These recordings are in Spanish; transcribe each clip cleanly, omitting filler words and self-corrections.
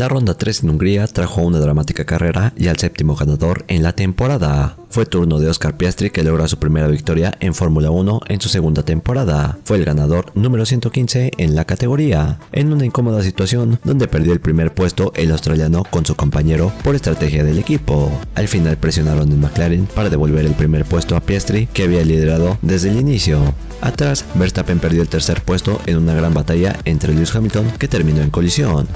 La ronda 3 en Hungría trajo una dramática carrera y al séptimo ganador en la temporada. Fue turno de Oscar Piastri, que logra su primera victoria en Fórmula 1 en su segunda temporada. Fue el ganador número 115 en la categoría, en una incómoda situación donde perdió el primer puesto el australiano con su compañero por estrategia del equipo. Al final presionaron en McLaren para devolver el primer puesto a Piastri, que había liderado desde el inicio. Atrás, Verstappen perdió el tercer puesto en una gran batalla entre Lewis Hamilton, que terminó en colisión.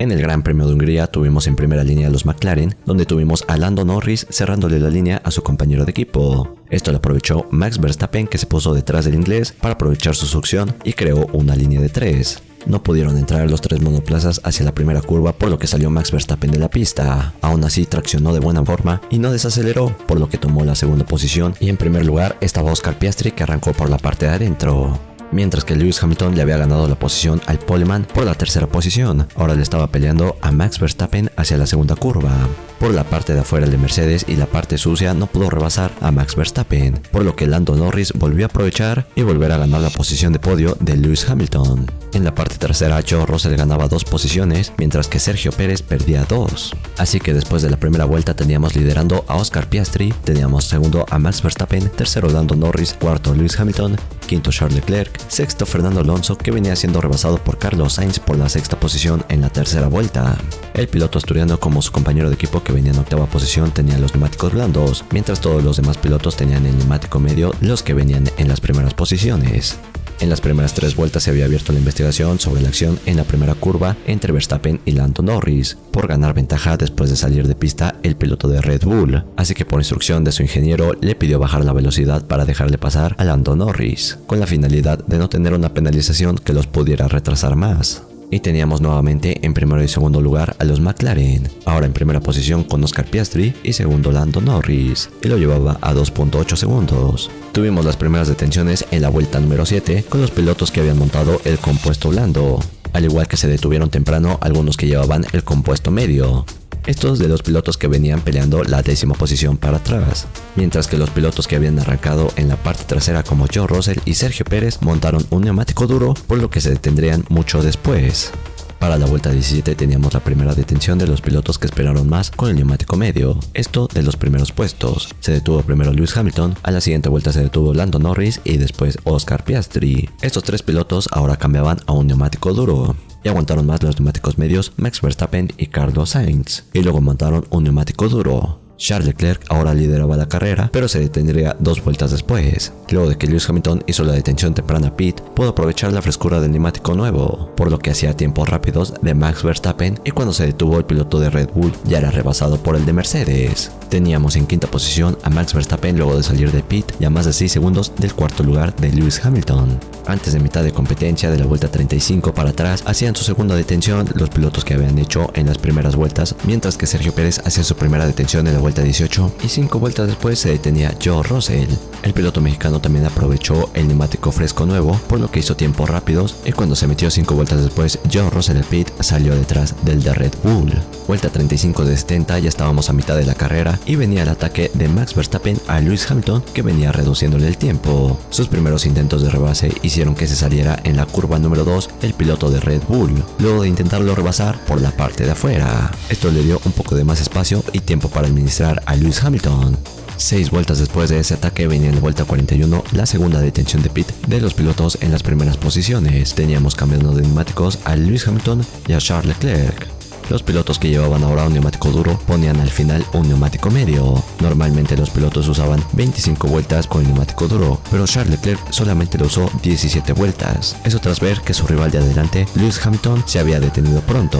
En el Gran Premio de Hungría tuvimos en primera línea a los McLaren, donde tuvimos a Lando Norris cerrándole la línea a su compañero de equipo. Esto lo aprovechó Max Verstappen, que se puso detrás del inglés para aprovechar su succión y creó una línea de 3. No pudieron entrar los 3 monoplazas hacia la primera curva, por lo que salió Max Verstappen de la pista. Aún así traccionó de buena forma y no desaceleró, por lo que tomó la segunda posición, y en primer lugar estaba Oscar Piastri, que arrancó por la parte de adentro. Mientras que Lewis Hamilton le había ganado la posición al poleman por la tercera posición. Ahora le estaba peleando a Max Verstappen hacia la segunda curva. Por la parte de afuera de Mercedes y la parte sucia no pudo rebasar a Max Verstappen, por lo que Lando Norris volvió a aprovechar y volver a ganar la posición de podio de Lewis Hamilton. En la parte trasera, George Russell ganaba 2 posiciones, mientras que Sergio Pérez perdía 2. Así que después de la primera vuelta teníamos liderando a Oscar Piastri, teníamos segundo a Max Verstappen, tercero Lando Norris, cuarto Lewis Hamilton, quinto Charles Leclerc, sexto Fernando Alonso, que venía siendo rebasado por Carlos Sainz por la sexta posición en la tercera vuelta. El piloto asturiano, como su compañero de equipo que venía en octava posición, tenía los neumáticos blandos, mientras todos los demás pilotos tenían el neumático medio, los que venían en las primeras posiciones. En las primeras 3 vueltas se había abierto la investigación sobre la acción en la primera curva entre Verstappen y Lando Norris, por ganar ventaja después de salir de pista el piloto de Red Bull, así que por instrucción de su ingeniero le pidió bajar la velocidad para dejarle pasar a Lando Norris, con la finalidad de no tener una penalización que los pudiera retrasar más. Y teníamos nuevamente en primero y segundo lugar a los McLaren, ahora en primera posición con Oscar Piastri y segundo Lando Norris, y lo llevaba a 2.8 segundos. Tuvimos las primeras detenciones en la vuelta número 7 con los pilotos que habían montado el compuesto blando, al igual que se detuvieron temprano algunos que llevaban el compuesto medio. Estos de los pilotos que venían peleando la 10ª posición para atrás, mientras que los pilotos que habían arrancado en la parte trasera como George Russell y Sergio Pérez montaron un neumático duro, por lo que se detendrían mucho después. Para la vuelta 17 teníamos la primera detención de los pilotos que esperaron más con el neumático medio, esto de los primeros puestos. Se detuvo primero Lewis Hamilton, a la siguiente vuelta se detuvo Lando Norris y después Oscar Piastri. Estos 3 pilotos ahora cambiaban a un neumático duro, y aguantaron más los neumáticos medios Max Verstappen y Carlos Sainz, y luego montaron un neumático duro. Charles Leclerc ahora lideraba la carrera, pero se detendría 2 vueltas después. Luego de que Lewis Hamilton hizo la detención temprana a pit, pudo aprovechar la frescura del neumático nuevo, por lo que hacía tiempos rápidos de Max Verstappen, y cuando se detuvo el piloto de Red Bull ya era rebasado por el de Mercedes. Teníamos en quinta posición a Max Verstappen luego de salir de pit y a más de 6 segundos del cuarto lugar de Lewis Hamilton. Antes de mitad de competencia de la vuelta 35 para atrás hacían su segunda detención los pilotos que habían hecho en las primeras vueltas, mientras que Sergio Pérez hacía su primera detención en la vuelta 18 y 5 vueltas después se detenía George Russell. El piloto mexicano también aprovechó el neumático fresco nuevo, por lo que hizo tiempos rápidos, y cuando se metió 5 vueltas después George Russell el pit salió detrás del de Red Bull. Vuelta 35 de 70, ya estábamos a mitad de la carrera y venía el ataque de Max Verstappen a Lewis Hamilton, que venía reduciéndole el tiempo. Sus primeros intentos de rebase hicieron que se saliera en la curva número 2 el piloto de Red Bull, luego de intentarlo rebasar por la parte de afuera. Esto le dio un poco de más espacio y tiempo para administrar a Lewis Hamilton. 6 vueltas después de ese ataque venía en la vuelta 41 la segunda detención de pit de los pilotos en las primeras posiciones. Teníamos cambiando de neumáticos a Lewis Hamilton y a Charles Leclerc. Los pilotos que llevaban ahora un neumático duro ponían al final un neumático medio. Normalmente los pilotos usaban 25 vueltas con el neumático duro, pero Charles Leclerc solamente lo usó 17 vueltas. Eso tras ver que su rival de adelante, Lewis Hamilton, se había detenido pronto.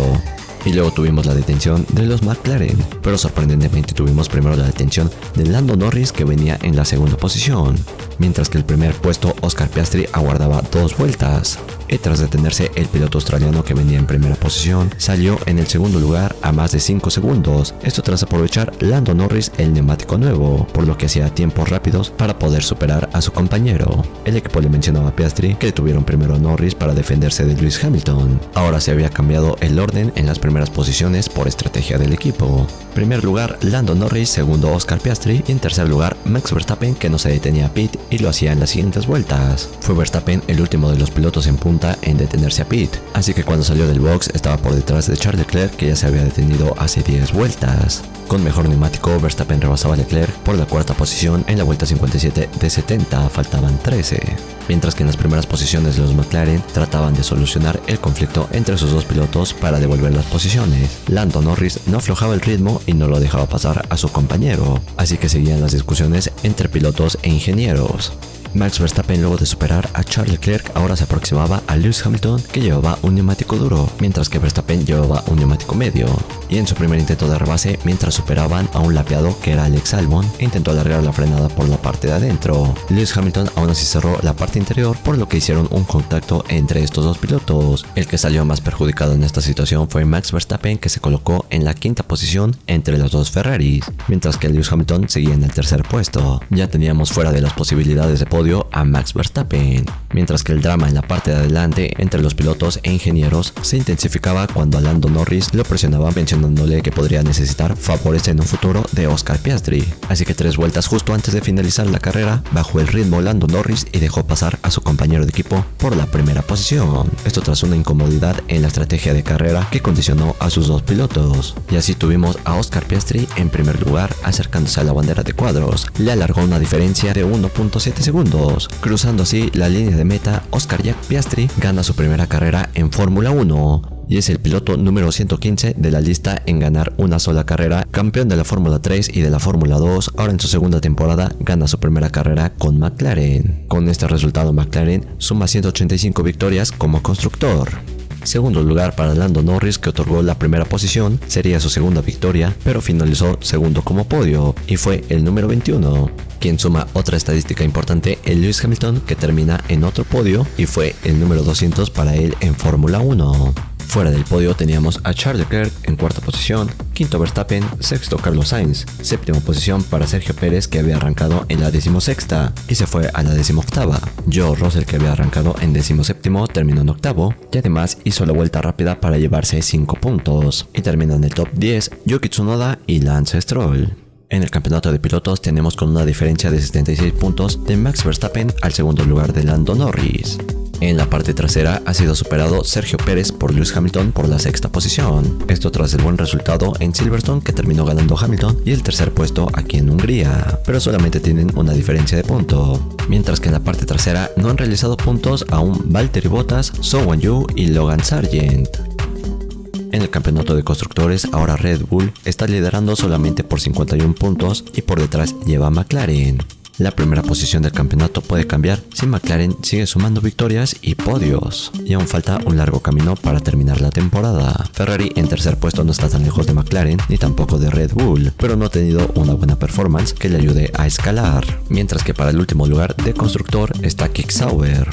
Y luego tuvimos la detención de los McLaren, pero sorprendentemente tuvimos primero la detención de Lando Norris, que venía en la segunda posición, mientras que el primer puesto Oscar Piastri aguardaba 2 vueltas. Y tras detenerse el piloto australiano, que venía en primera posición, salió en el segundo lugar a más de 5 segundos, esto tras aprovechar Lando Norris el neumático nuevo, por lo que hacía tiempos rápidos para poder superar a su compañero. El equipo le mencionaba a Piastri que detuvieron primero a Norris para defenderse de Lewis Hamilton. Ahora se había cambiado el orden en las primeras posiciones por estrategia del equipo. Primer lugar, Lando Norris, segundo Oscar Piastri y en tercer lugar, Max Verstappen, que no se detenía a pit y lo hacía en las siguientes vueltas. Fue Verstappen el último de los pilotos en punta en detenerse a pit, así que cuando salió del box estaba por detrás de Charles Leclerc, que ya se había detenido hace 10 vueltas. Con mejor neumático, Verstappen rebasaba a Leclerc por la cuarta posición en la vuelta 57 de 70, faltaban 13. Mientras que en las primeras posiciones de los McLaren trataban de solucionar el conflicto entre sus dos pilotos para devolver las posiciones. Lando Norris no aflojaba el ritmo y no lo dejaba pasar a su compañero, así que seguían las discusiones entre pilotos e ingenieros. Max Verstappen, luego de superar a Charles Leclerc, ahora se aproximaba a Lewis Hamilton, que llevaba un neumático duro, mientras que Verstappen llevaba un neumático medio. Y en su primer intento de rebase, mientras superaban a un lapeado que era Alex Albon, intentó alargar la frenada por la parte de adentro. Lewis Hamilton aún así cerró la parte interior, por lo que hicieron un contacto entre estos dos pilotos. El que salió más perjudicado en esta situación fue Max Verstappen, que se colocó en la quinta posición entre los dos Ferraris, mientras que Lewis Hamilton seguía en el tercer puesto. Ya teníamos fuera de las posibilidades de podio a Max Verstappen, mientras que el drama en la parte de adelante entre los pilotos e ingenieros se intensificaba cuando a Lando Norris lo presionaba mencionándole que podría necesitar favores en un futuro de Oscar Piastri. Así que 3 vueltas justo antes de finalizar la carrera, bajó el ritmo Lando Norris y dejó pasar a su compañero de equipo por la primera posición. Esto tras una incomodidad en la estrategia de carrera que condicionó a sus dos pilotos. Y así tuvimos a Oscar Piastri en primer lugar acercándose a la bandera de cuadros. Le alargó una diferencia de 1.7 segundos. Cruzando así la línea de meta, Oscar Jack Piastri gana su primera carrera en Fórmula 1 y es el piloto número 115 de la lista en ganar una sola carrera, campeón de la Fórmula 3 y de la Fórmula 2. Ahora en su segunda temporada gana su primera carrera con McLaren. Con este resultado, McLaren suma 185 victorias como constructor. Segundo lugar para Lando Norris, que otorgó la primera posición, sería su segunda victoria, pero finalizó segundo como podio y fue el número 21. Quien suma otra estadística importante es Lewis Hamilton, que termina en otro podio y fue el número 200 para él en Fórmula 1. Fuera del podio teníamos a Charles Leclerc en cuarta posición, quinto Verstappen, sexto Carlos Sainz, séptima posición para Sergio Pérez, que había arrancado en la 16ª y se fue a la 18ª. George Russell, que había arrancado en 17º, terminó en octavo y además hizo la vuelta rápida para llevarse 5 puntos. Y termina en el top 10 Yuki Tsunoda y Lance Stroll. En el campeonato de pilotos tenemos con una diferencia de 76 puntos de Max Verstappen al segundo lugar de Lando Norris. En la parte trasera ha sido superado Sergio Pérez por Lewis Hamilton por la sexta posición. Esto tras el buen resultado en Silverstone, que terminó ganando Hamilton, y el tercer puesto aquí en Hungría, pero solamente tienen una diferencia de punto. Mientras que en la parte trasera no han realizado puntos aún Valtteri Bottas, Zhou Guanyu y Logan Sargent. En el campeonato de constructores, ahora Red Bull está liderando solamente por 51 puntos y por detrás lleva McLaren. La primera posición del campeonato puede cambiar si McLaren sigue sumando victorias y podios, y aún falta un largo camino para terminar la temporada. Ferrari en tercer puesto no está tan lejos de McLaren ni tampoco de Red Bull, pero no ha tenido una buena performance que le ayude a escalar, mientras que para el último lugar de constructor está Kick Sauber.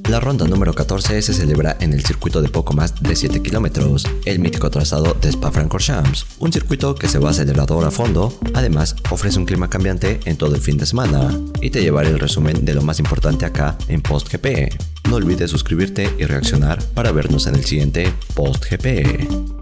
La ronda número 14 se celebra en el circuito de poco más de 7 kilómetros, el mítico trazado de Spa-Francorchamps, un circuito que se va acelerador a fondo. Además ofrece un clima cambiante en todo el fin de semana, y te llevaré el resumen de lo más importante acá en PostGP. No olvides suscribirte y reaccionar para vernos en el siguiente PostGP.